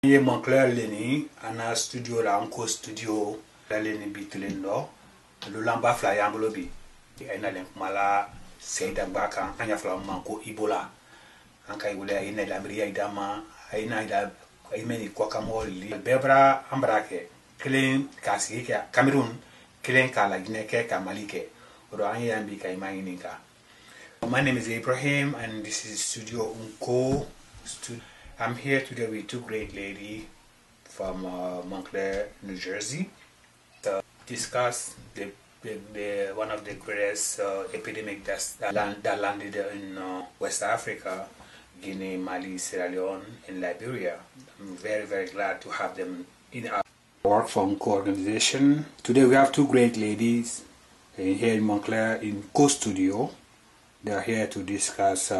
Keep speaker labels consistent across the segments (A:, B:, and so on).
A: Ye Moncler Leni, ana studio la unko studio la Leni Bitlindo, Lulamba Fly Ambolobi, ena mala Seida Baka, Anya Flam Manko Ebola, Anka Ibula in the Lambria Idama, Aina Ida, Imeni Quacamole, Bebra Ambrake, Killing Kasika, Cameroon, Killing Kala Gineke Kamalike, Roani and Bika Imaninka. My name is Ibrahim and this is Studio Unko. I'm here today with two great ladies from Montclair, New Jersey, to discuss one of the greatest epidemics that landed in West Africa, Guinea, Mali, Sierra Leone, and Liberia. I'm very, very glad to have them in our work from co-organization. Today we have two great ladies here in Montclair in co-studio. They are here to discuss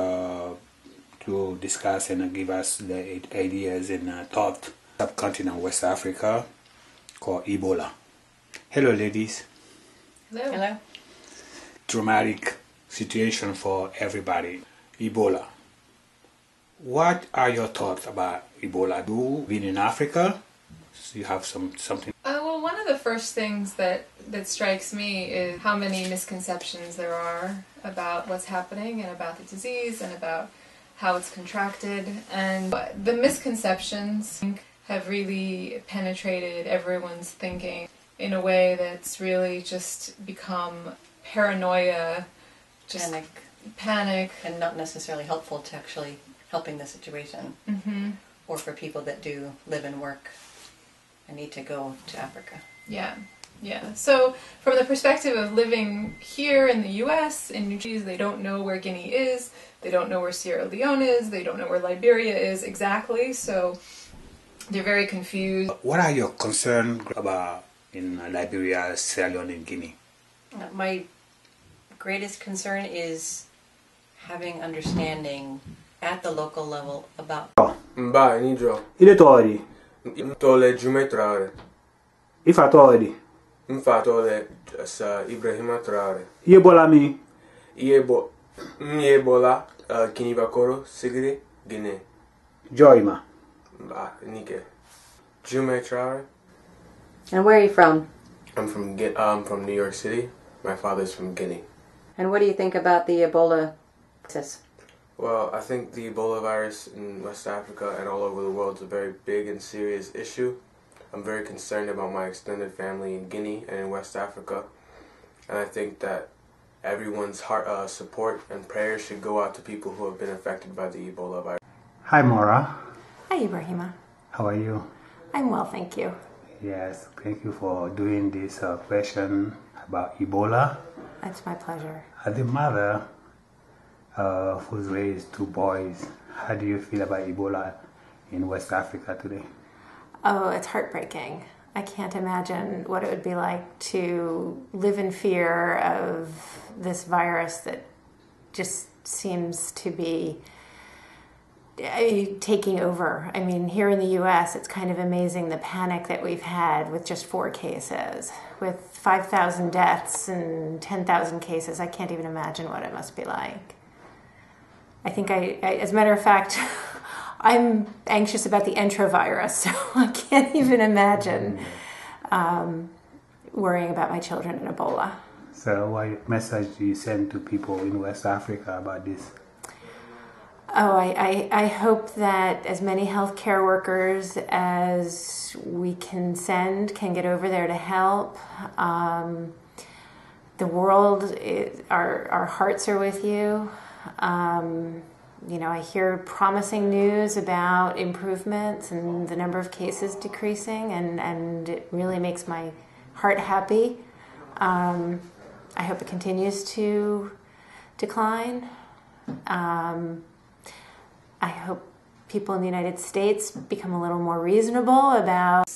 A: and give us the ideas in thought subcontinent West Africa called Ebola. Hello, ladies.
B: Hello. Hello.
A: Dramatic situation for everybody. Ebola. What are your thoughts about Ebola? Do you been in Africa? So you have something.
B: Well, one of the first things that strikes me is how many misconceptions there are about what's happening and about the disease and about how it's contracted, and the misconceptions have really penetrated everyone's thinking in a way that's really just become paranoia, just panic,
C: and not necessarily helpful to actually helping the situation, or for people that do live and work and need to go to Africa.
B: Yeah. So from the perspective of living here in the U.S., in New Jersey, they don't know where Guinea is, they don't know where Sierra Leone is, they don't know where Liberia is exactly, so they're very confused.
A: What are your concerns about in Liberia, Sierra Leone, and Guinea?
C: My greatest concern is having understanding at the local level about...
D: Mba, nidro.
A: Ile tori?
D: Tole Jume Traore.
A: Ifa tori?
D: Mfa tole sa Ibrahima Traore.
A: Ebola mi?
D: Ebola, Kinivakoro, Sigiri, Guinea.
A: Joyma.
D: Mba, Nike. Jume Traore.
C: And where are you from?
D: I'm from New York City. My father's from Guinea.
C: And what do you think about the Ebola crisis?
D: Well, I think the Ebola virus in West Africa and all over the world is a very big and serious issue. I'm very concerned about my extended family in Guinea and in West Africa. And I think that everyone's heart support and prayers should go out to people who have been affected by the Ebola virus.
A: Hi, Maura.
E: Hi, Ibrahima.
A: How are you?
E: I'm well, thank you.
A: Yes, thank you for doing this question about Ebola.
E: It's my pleasure.
A: As a mother who's raised two boys, how do you feel about Ebola in West Africa today?
E: Oh, it's heartbreaking. I can't imagine what it would be like to live in fear of this virus that just seems to be taking over. I mean, here in the U.S., it's kind of amazing the panic that we've had with just 4 cases. With 5,000 deaths and 10,000 cases, I can't even imagine what it must be like. I think as a matter of fact, I'm anxious about the enterovirus, so I can't even imagine worrying about my children in Ebola.
A: So what message do you send to people in West Africa about this?
E: Oh, I hope that as many healthcare workers as we can send can get over there to help. The world, our hearts are with you. You know, I hear promising news about improvements and the number of cases decreasing, and it really makes my heart happy. I hope it continues to decline. I hope people in the United States become a little more reasonable about...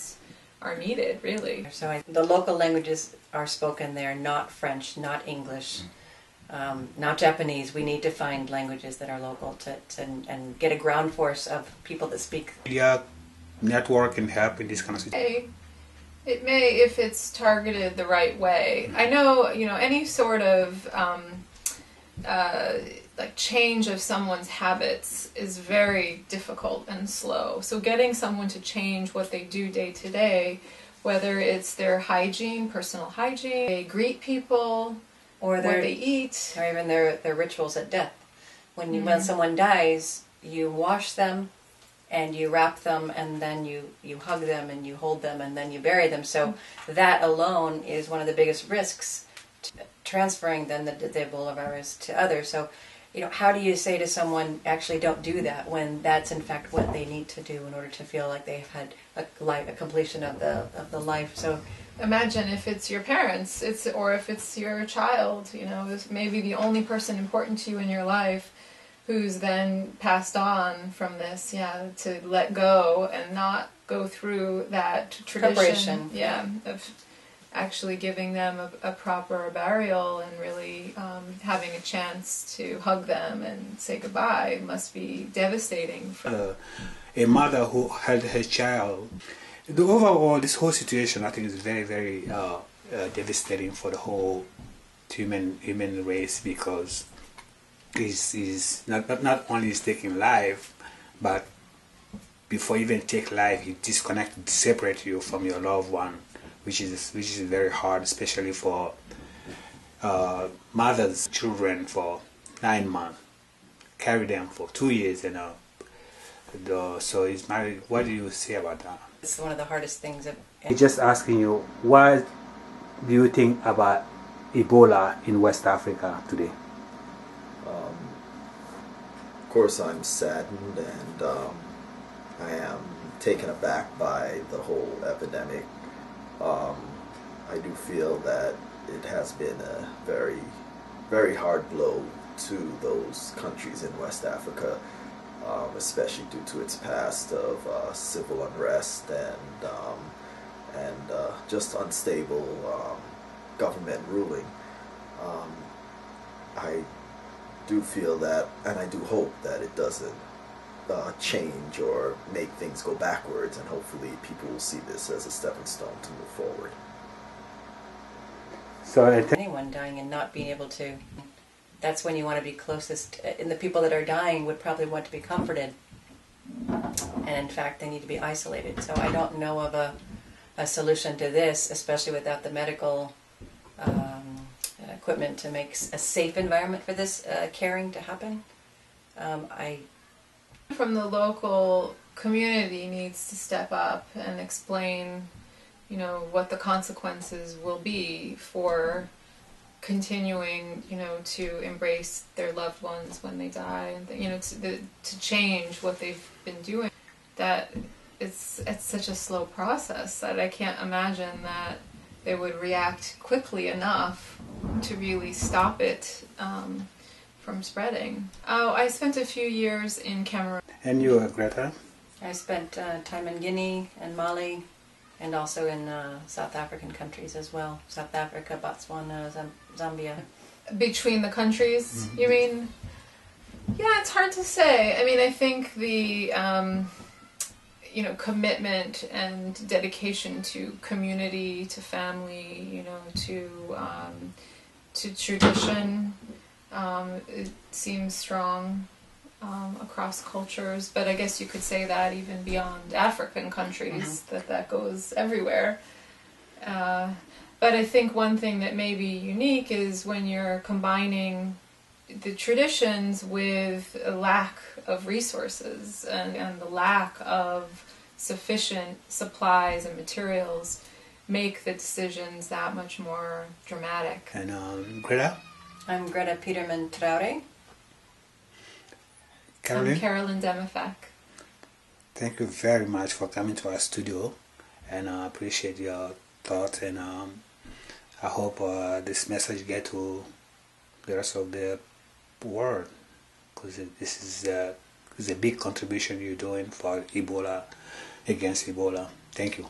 B: are needed, really.
C: So the local languages are spoken there, not French, not English, not Japanese. We need to find languages that are local and get a ground force of people that speak.
A: Media network can help in this kind of situation.
B: It may if it's targeted the right way. I know, any sort of like change of someone's habits is very difficult and slow. So getting someone to change what they do day to day, whether it's their hygiene, personal hygiene, they greet people, or what they eat,
C: or even their rituals at death. When someone dies, you wash them and you wrap them, and then you hug them and you hold them, and then you bury them. So that alone is one of the biggest risks to transferring then the Ebola virus to others. So, how do you say to someone, actually don't do that, when that's in fact what they need to do in order to feel like they've had a completion of the life? So
B: imagine if it's your parents, or if it's your child, maybe the only person important to you in your life who's then passed on from this, to let go and not go through that tradition, of actually giving them a proper burial and really having a chance to hug them and say goodbye must be devastating.
A: A mother who held her child. Overall, this whole situation, I think, is very, very devastating for the whole human race, because is not only is taking life, but before you even take life, you disconnect, separate you from your loved one, which is very hard, especially for mothers, children for 9 months, carry them for 2 years, so it's married. What do you say about that?
C: It's one of the hardest things.
A: Just asking you, what do you think about Ebola in West Africa today?
F: Of course, I'm saddened, and I am taken aback by the whole epidemic. I do feel that it has been a very, very hard blow to those countries in West Africa, especially due to its past of civil unrest and just unstable government ruling. I do feel that, and I do hope that it doesn't change or make things go backwards, and hopefully people will see this as a stepping stone to move forward.
A: So
C: anyone dying and not being able to, that's when you want to be closest, and the people that are dying would probably want to be comforted, and in fact they need to be isolated. So I don't know of a solution to this, especially without the medical equipment to make a safe environment for this caring to happen.
B: From the local community needs to step up and explain, what the consequences will be for continuing, to embrace their loved ones when they die, and to change what they've been doing. That it's such a slow process that I can't imagine that they would react quickly enough to really stop it from spreading. I spent a few years in Cameroon.
A: And you, Greta?
C: I spent time in Guinea and Mali, and also in South African countries as well. South Africa, Botswana, Zambia.
B: Between the countries, you mean? Yeah, it's hard to say. I mean, I think the commitment and dedication to community, to family, to tradition, it seems strong across cultures. But I guess you could say that even beyond African countries, that goes everywhere. But I think one thing that may be unique is when you're combining the traditions with a lack of resources and the lack of sufficient supplies and materials make the decisions that much more dramatic.
A: And Greta?
C: I'm Greta Peterman Traore.
A: Carolyn?
B: I'm Carolyn Demifek.
A: Thank you very much for coming to our studio, and I appreciate your thoughts, and I hope this message get to the rest of the world, because this is a big contribution you're doing for Ebola, against Ebola. Thank you.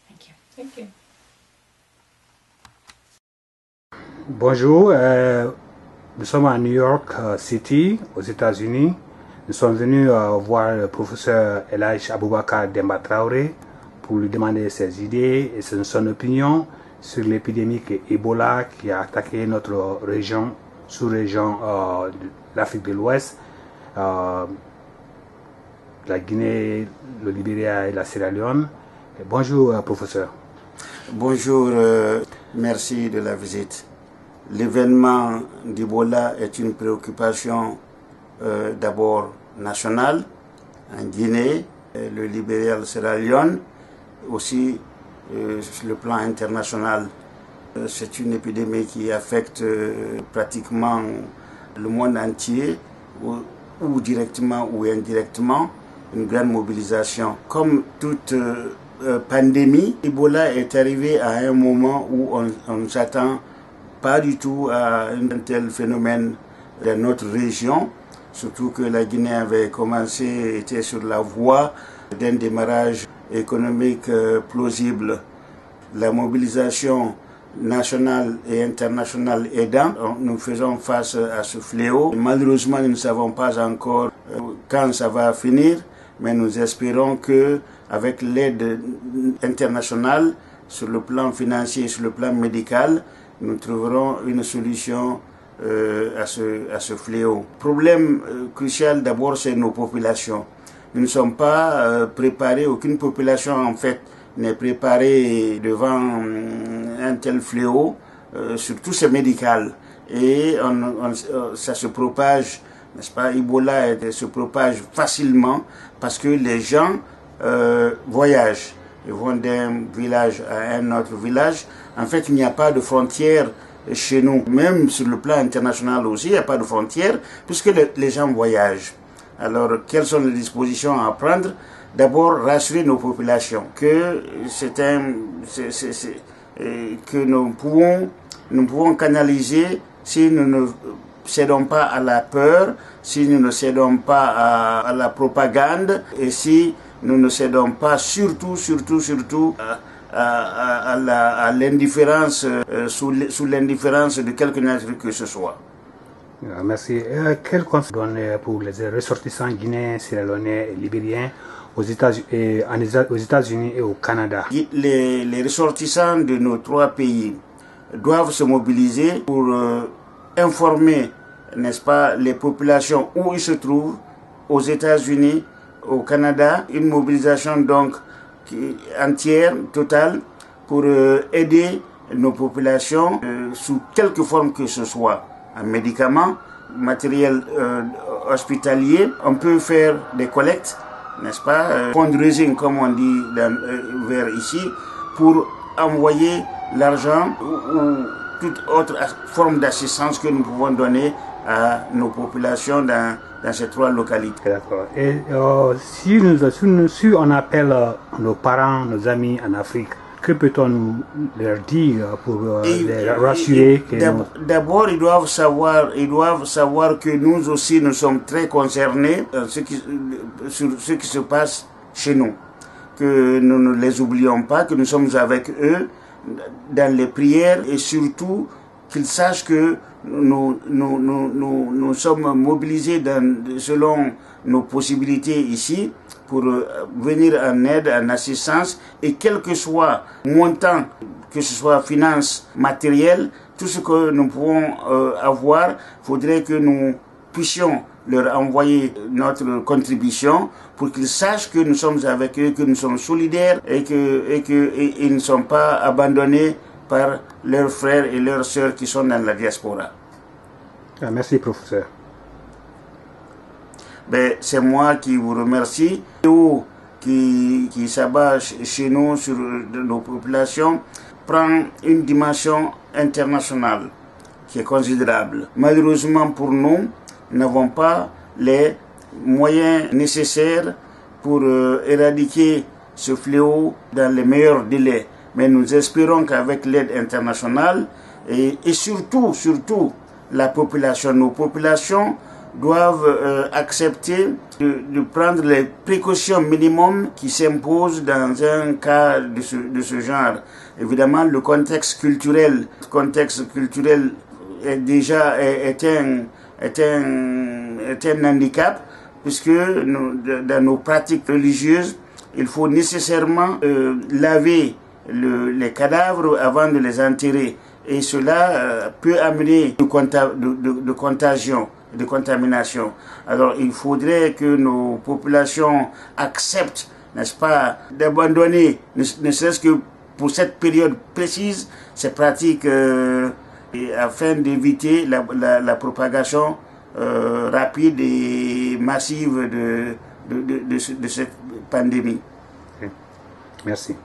C: Thank you.
B: Thank you.
A: Bonjour, nous sommes à New York City, aux États-Unis. Nous sommes venus voir le professeur Elhaj Aboubakar Demba Traoré pour lui demander ses idées et son opinion sur l'épidémie Ebola qui a attaqué notre région sous-région de l'Afrique de l'Ouest, la Guinée, le Libéria et la Sierra Leone. Bonjour, professeur.
G: Bonjour, merci de la visite. L'événement d'Ebola est une préoccupation d'abord nationale en Guinée, le Libéria, le Sierra Leone, aussi sur le plan international. C'est une épidémie qui affecte pratiquement le monde entier, ou directement ou indirectement, une grande mobilisation. Comme toute pandémie, Ebola est arrivé à un moment où on ne s'attend pas du tout à un tel phénomène dans notre région, surtout que la Guinée avait commencé, était sur la voie d'un démarrage économique plausible. La mobilisation nationale et internationale aidant, nous faisons face à ce fléau. Malheureusement, nous ne savons pas encore quand ça va finir, mais nous espérons que avec l'aide internationale, sur le plan financier, sur le plan médical, nous trouverons une solution à ce fléau. Le problème crucial d'abord, c'est nos populations. Nous ne sommes pas préparés, aucune population en fait n'est préparée devant un tel fléau, surtout c'est médical. Et ça se propage, n'est-ce pas, Ebola se propage facilement parce que les gens voyagent. Ils vont d'un village à un autre village. En fait, il n'y a pas de frontières chez nous. Même sur le plan international aussi, il n'y a pas de frontières puisque les gens voyagent. Alors, quelles sont les dispositions à prendre? D'abord, rassurer nos populations que que nous pouvons canaliser si nous ne cédons pas à la peur, si nous ne cédons pas à la propagande et si nous ne cédons pas surtout à l'indifférence, sous l'indifférence de quelque nature que ce soit.
A: Merci. Quel conseil donner pour les ressortissants guinéens, sierra-léonais et libériens aux États-Unis et au Canada?
G: Les ressortissants de nos trois pays doivent se mobiliser pour informer, n'est-ce pas, les populations où ils se trouvent, aux États-Unis, au Canada, une mobilisation donc entière, totale, pour aider nos populations sous quelque forme que ce soit, en médicaments, matériel hospitalier. On peut faire des collectes, n'est-ce pas, fundraising comme on dit vers ici, pour envoyer l'argent ou toute autre forme d'assistance que nous pouvons donner à nos populations dans ces trois localités.
A: D'accord. Et si on appelle nos parents, nos amis en Afrique, que peut-on leur dire pour les rassurer?
G: D'abord, ils doivent savoir que nous aussi, nous sommes très concernés sur ce qui se passe chez nous. Que nous ne les oublions pas, que nous sommes avec eux dans les prières et surtout qu'ils sachent que nous sommes mobilisés selon nos possibilités ici pour venir en aide, en assistance, et quel que soit montant, que ce soit finance, matériel, tout ce que nous pouvons avoir, il faudrait que nous puissions leur envoyer notre contribution pour qu'ils sachent que nous sommes avec eux, que nous sommes solidaires et qu'ils ne sont pas abandonnés par leurs frères et leurs sœurs qui sont dans la diaspora.
A: Merci, professeur.
G: C'est moi qui vous remercie. Qui s'abat chez nous sur nos populations prend une dimension internationale qui est considérable. Malheureusement pour nous n'avons pas les moyens nécessaires pour éradiquer ce fléau dans les meilleurs délais. Mais nous espérons qu'avec l'aide internationale et surtout la population, nos populations doivent accepter de prendre les précautions minimum qui s'imposent dans un cas de ce genre. Évidemment, le contexte culturel est déjà un handicap, puisque dans nos pratiques religieuses, il faut nécessairement laver les cadavres avant de les enterrer. et cela peut amener de contagion, de contamination. Alors il faudrait que nos populations acceptent, n'est-ce pas, d'abandonner, ne serait-ce que pour cette période précise, ces pratiques afin d'éviter la propagation rapide et massive de cette pandémie.
A: Merci.